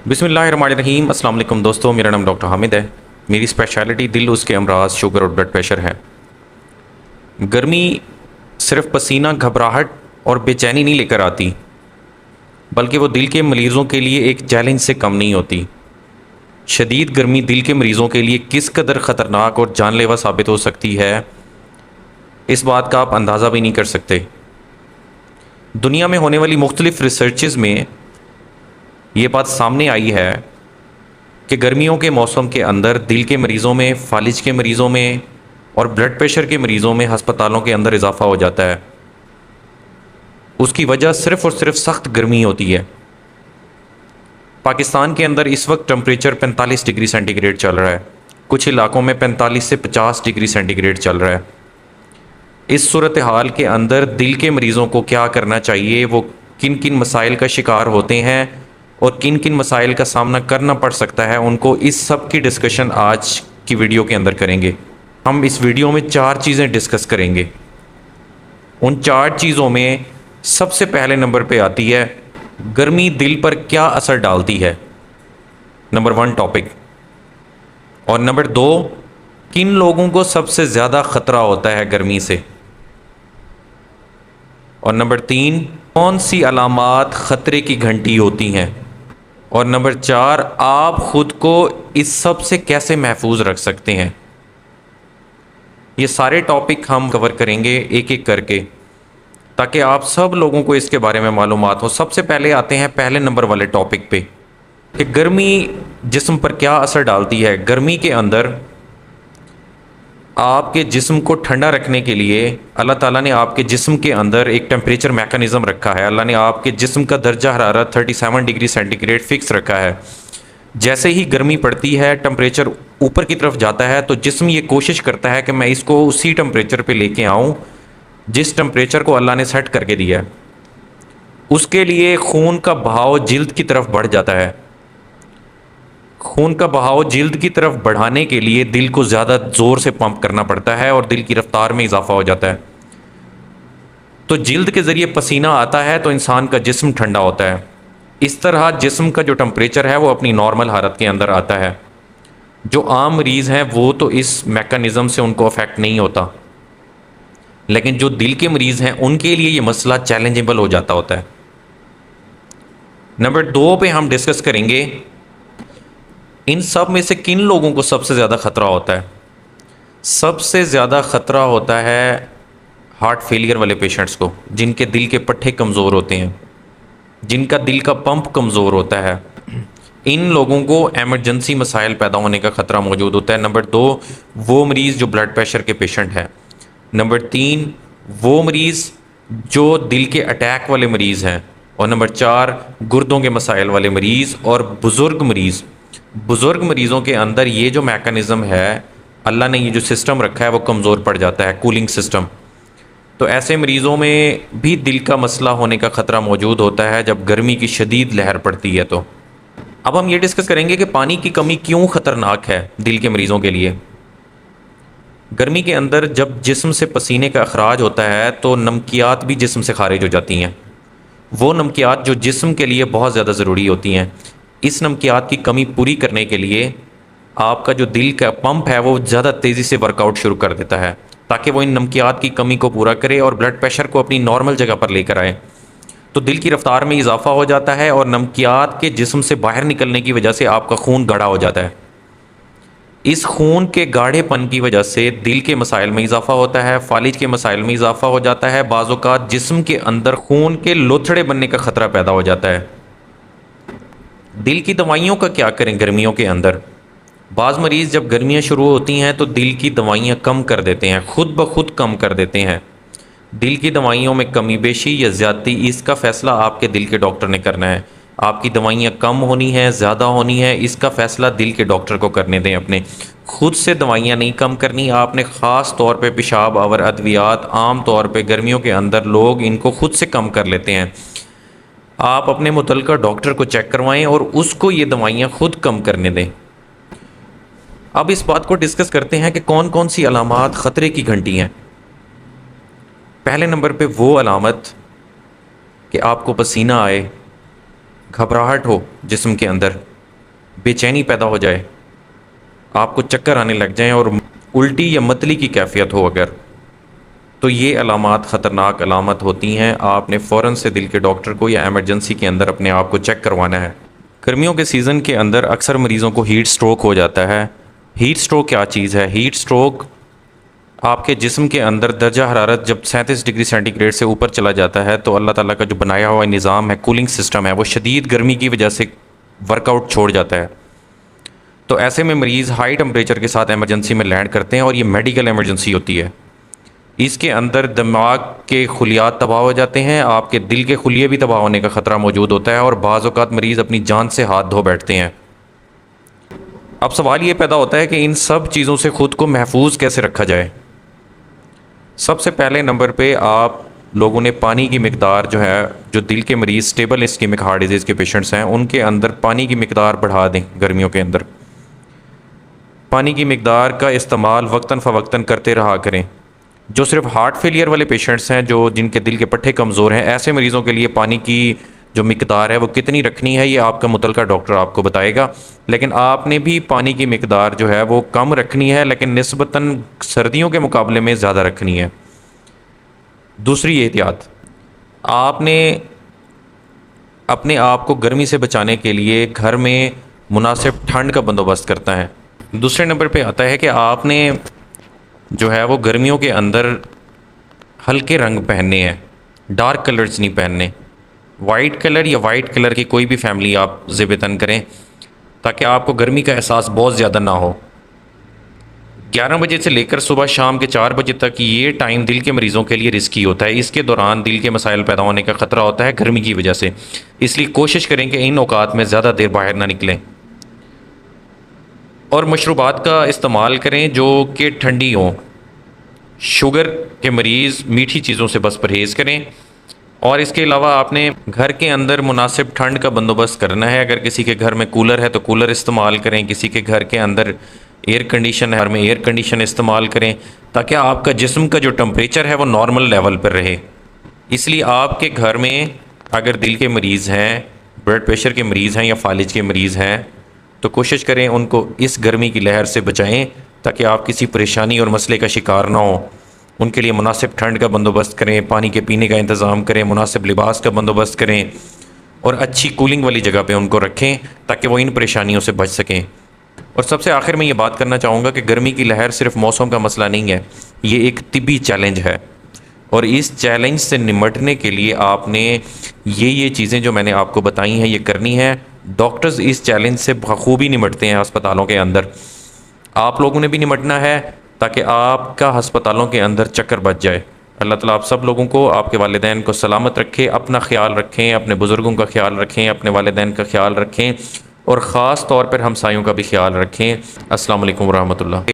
बिस्मिल्लाहिर्रहमानिर्रहीम। अस्सलाम वालेकुम दोस्तों, मेरा नाम डॉक्टर हामिद है। मेरी स्पेशलिटी दिल, उसके अमराज, शुगर और ब्लड प्रेशर है। गर्मी सिर्फ पसीना, घबराहट और बेचैनी नहीं लेकर आती, बल्कि वो दिल के मरीज़ों के लिए एक चैलेंज से कम नहीं होती। शदीद गर्मी दिल के मरीज़ों के लिए किस कदर ख़तरनाक और जानलेवा साबित हो सकती है, इस बात का आप अंदाज़ा भी नहीं कर सकते। दुनिया में होने वाली मुख्तलिफ़ रिसर्चेज़ में ये बात सामने आई है कि गर्मियों के मौसम के अंदर दिल के मरीज़ों में, फालिज के मरीज़ों में और ब्लड प्रेशर के मरीज़ों में अस्पतालों के अंदर इजाफ़ा हो जाता है। उसकी वजह सिर्फ़ और सिर्फ सख्त गर्मी होती है। पाकिस्तान के अंदर इस वक्त टेम्परेचर 45 डिग्री सेंटीग्रेड चल रहा है। कुछ इलाकों में 45 से 50 डिग्री सेंटीग्रेड चल रहा है। इस सूरत हाल के अंदर दिल के मरीज़ों को क्या करना चाहिए, वो किन किन मसाइल का शिकार होते हैं और किन किन मसाइल का सामना करना पड़ सकता है उनको, इस सब की डिस्कशन आज की वीडियो के अंदर करेंगे। हम इस वीडियो में 4 चीज़ें डिस्कस करेंगे। उन 4 चीज़ों में सबसे पहले नंबर पे आती है गर्मी दिल पर क्या असर डालती है, नंबर 1 टॉपिक। और नंबर 2, किन लोगों को सबसे ज़्यादा ख़तरा होता है गर्मी से। और नंबर 3, कौन सी अलामात ख़तरे की घंटी होती हैं। और नंबर 4, आप ख़ुद को इस सब से कैसे महफूज रख सकते हैं। ये सारे टॉपिक हम कवर करेंगे एक एक करके, ताकि आप सब लोगों को इसके बारे में मालूमात हो। सबसे पहले आते हैं पहले नंबर वाले टॉपिक पे कि गर्मी जिस्म पर क्या असर डालती है। गर्मी के अंदर आपके जिस्म को ठंडा रखने के लिए अल्लाह ताला ने आपके जिस्म के अंदर एक टेम्परेचर मैकेनिज़्म रखा है। अल्लाह ने आपके जिस्म का दर्जा हरारत 37 डिग्री सेंटीग्रेड फ़िक्स रखा है। जैसे ही गर्मी पड़ती है, टेम्परेचर ऊपर की तरफ जाता है, तो जिस्म ये कोशिश करता है कि मैं इसको उसी टेम्परेचर पे लेके आऊँ जिस टेम्परेचर को अल्लाह ने सेट करके दिया है। उसके लिए खून का बहाव जिल्द की तरफ बढ़ जाता है। खून का बहाव जिल्द की तरफ बढ़ाने के लिए दिल को ज़्यादा ज़ोर से पंप करना पड़ता है और दिल की रफ्तार में इजाफा हो जाता है। तो जिल्द के ज़रिए पसीना आता है तो इंसान का जिस्म ठंडा होता है। इस तरह जिस्म का जो टेम्परेचर है वो अपनी नॉर्मल हालत के अंदर आता है। जो आम मरीज़ हैं वो तो इस मैकेनिज़्म से उनको अफेक्ट नहीं होता, लेकिन जो दिल के मरीज़ हैं उनके लिए ये मसला चैलेंजेबल हो जाता होता है। नंबर 2 पे हम डिस्कस करेंगे इन सब में से किन लोगों को सबसे ज़्यादा ख़तरा होता है। सबसे ज़्यादा ख़तरा होता है हार्ट फेलियर वाले पेशेंट्स को, जिनके दिल के पट्टे कमज़ोर होते हैं, जिनका दिल का पंप कमज़ोर होता है। इन लोगों को एमरजेंसी मसाइल पैदा होने का ख़तरा मौजूद होता है। नंबर 2, वो मरीज़ जो ब्लड प्रेशर के पेशेंट हैं। नंबर 3, वो मरीज़ जो दिल के अटैक वाले मरीज़ हैं। और नंबर 4, गुर्दों के मसाइल वाले मरीज़ और बुज़ुर्ग मरीज़। बुज़ुर्ग मरीज़ों के अंदर ये जो मैकेनिज़्म है, अल्लाह ने ये जो सिस्टम रखा है वो कमज़ोर पड़ जाता है, कूलिंग सिस्टम। तो ऐसे मरीज़ों में भी दिल का मसला होने का ख़तरा मौजूद होता है जब गर्मी की शदीद लहर पड़ती है। तो अब हम ये डिस्कस करेंगे कि पानी की कमी क्यों ख़तरनाक है दिल के मरीज़ों के लिए। गर्मी के अंदर जब जिस्म से पसीने का अखराज होता है तो नमकियात भी जिस्म से खारिज हो जाती हैं। वो नमकियात जो जिस्म के लिए बहुत ज़्यादा ज़रूरी होती हैं। इस नमकियात की कमी पूरी करने के लिए आपका जो दिल का पंप है वो ज़्यादा तेज़ी से वर्कआउट शुरू कर देता है, ताकि वो इन नमकियात की कमी को पूरा करे और ब्लड प्रेशर को अपनी नॉर्मल जगह पर लेकर आए। तो दिल की रफ्तार में इजाफा हो जाता है और नमकियात के जिस्म से बाहर निकलने की वजह से आपका खून गाढ़ा हो जाता है। इस खून के गाढ़ेपन की वजह से दिल के मसाइल में इजाफा होता है, फालिज के मसाइल में इजाफा हो जाता है। बाज़ औक़ात जिस्म के अंदर खून के लोथड़े बनने का ख़तरा पैदा हो जाता है। दिल की दवाइयों का क्या करें गर्मियों के अंदर। बाज़ मरीज़ जब गर्मियाँ शुरू होती हैं तो दिल की दवाइयाँ कम कर देते हैं, खुद ब खुद कम कर देते हैं। दिल की दवाइयों में कमी बेशी या ज़्यादती, इसका फ़ैसला आपके दिल के डॉक्टर ने करना है। आपकी दवाइयाँ कम होनी है, ज़्यादा होनी है, इसका फ़ैसला दिल के डॉक्टर को करने दें। अपने खुद से दवाइयाँ नहीं कम करनी। आपने ख़ास तौर पे पेशाब और अद्वियात, आम तौर पे गर्मियों के अंदर लोग इनको खुद से कम कर लेते हैं। आप अपने मुतल्लिका डॉक्टर को चेक करवाएं और उसको ये दवाइयाँ खुद कम करने दें। अब इस बात को डिस्कस करते हैं कि कौन कौन सी अलामात ख़तरे की घंटी हैं। पहले नंबर पे वो अलामत कि आपको पसीना आए, घबराहट हो जिस्म के अंदर, बेचैनी पैदा हो जाए, आपको चक्कर आने लग जाएं और उल्टी या मतली की कैफियत हो अगर, तो ये अलामात ख़तरनाक अलामत होती हैं। आपने फ़ौरन से दिल के डॉक्टर को या एमरजेंसी के अंदर अपने आप को चेक करवाना है। गर्मियों के सीज़न के अंदर अक्सर मरीज़ों को हीट स्ट्रोक हो जाता है। हीट स्ट्रोक क्या चीज़ है? हीट स्ट्रोक आपके जिस्म के अंदर दर्जा हरारत जब 37 डिग्री सेंटीग्रेड से ऊपर चला जाता है तो अल्लाह ताला का जो बनाया हुआ निज़ाम है, कूलिंग सिस्टम है, वो शदीद गर्मी की वजह से वर्कआउट छोड़ जाता है। तो ऐसे में मरीज़ हाई टेम्परेचर के साथ एमरजेंसी में लैंड करते हैं और ये मेडिकल एमरजेंसी होती है। इसके अंदर दिमाग के खुलियात तबाह हो जाते हैं, आपके दिल के खुलिये भी तबाह होने का ख़तरा मौजूद होता है और बाज़ औक़ात मरीज़ अपनी जान से हाथ धो बैठते हैं। अब सवाल ये पैदा होता है कि इन सब चीज़ों से ख़ुद को महफूज कैसे रखा जाए। सबसे पहले नंबर पे आप लोगों ने पानी की मिकदार जो है, जो दिल के मरीज़ स्टेबल इस्केमिक हार्ट डिजीज़ के पेशेंट्स हैं, उनके अंदर पानी की मिकदार बढ़ा दें। गर्मियों के अंदर पानी की मिकदार का इस्तेमाल वक्तन फ़वक्तन करते रहा करें। जो सिर्फ हार्ट फेलियर वाले पेशेंट्स हैं, जो जिनके दिल के पट्टे कमज़ोर हैं, ऐसे मरीज़ों के लिए पानी की जो मिकदार है वो कितनी रखनी है ये आपका मुतलका डॉक्टर आपको बताएगा। लेकिन आपने भी पानी की मिकदार जो है वो कम रखनी है, लेकिन निस्बतन सर्दियों के मुकाबले में ज़्यादा रखनी है। दूसरी एहतियात, आपने अपने आप को गर्मी से बचाने के लिए घर में मुनासिब ठंड का बंदोबस्त करता है। दूसरे नंबर पे आता है कि आपने जो है वो गर्मियों के अंदर हल्के रंग पहनने हैं, डार्क कलर्स नहीं पहनने। वाइट कलर या वाइट कलर की कोई भी फैमिली आप ज़ेब-ए-तन करें ताकि आपको गर्मी का एहसास बहुत ज़्यादा ना हो। 11 बजे से लेकर सुबह शाम के 4 बजे तक ये टाइम दिल के मरीज़ों के लिए रिस्की होता है। इसके दौरान दिल के मसाइल पैदा होने का ख़तरा होता है गर्मी की वजह से, इसलिए कोशिश करें कि इन औकात में ज़्यादा देर बाहर ना निकलें और मशरूबात का इस्तेमाल करें जो कि ठंडी हों। शुगर के मरीज़ मीठी चीज़ों से बस परहेज़ करें और इसके अलावा आपने घर के अंदर मुनासिब ठंड का बंदोबस्त करना है। अगर किसी के घर में कूलर है तो कूलर इस्तेमाल करें, किसी के घर के अंदर एयर कंडीशन है, घर में एयर कंडीशन इस्तेमाल करें ताकि आपका जिस्म का जो टेम्परेचर है वो नॉर्मल लेवल पर रहे। इसलिए आपके घर में अगर दिल के मरीज़ हैं, ब्लड प्रेशर के मरीज़ हैं या फालिज के मरीज़ हैं तो कोशिश करें उनको इस गर्मी की लहर से बचाएं ताकि आप किसी परेशानी और मसले का शिकार ना हो। उनके लिए मुनासिब ठंड का बंदोबस्त करें, पानी के पीने का इंतज़ाम करें, मुनासिब लिबास का बंदोबस्त करें और अच्छी कूलिंग वाली जगह पे उनको रखें ताकि वो इन परेशानियों से बच सकें। और सबसे आखिर में ये बात करना चाहूँगा कि गर्मी की लहर सिर्फ मौसम का मसला नहीं है, ये एक तिब्बी चैलेंज है और इस चैलेंज से निमटने के लिए आपने ये चीज़ें जो मैंने आपको बताई हैं ये करनी है। डॉक्टर्स इस चैलेंज से बखूबी निमटते हैं अस्पतालों के अंदर, आप लोगों ने भी निमटना है ताकि आपका अस्पतालों के अंदर चक्कर बच जाए। अल्लाह ताला आप सब लोगों को, आपके वालिदैन को सलामत रखे, अपना ख्याल रखें, अपने बुज़ुर्गों का ख्याल रखें, अपने वालिदैन का ख्याल रखें और ख़ास तौर पर हमसायों का भी ख्याल रखें। अस्सलाम वालेकुम रहमतुल्लाह।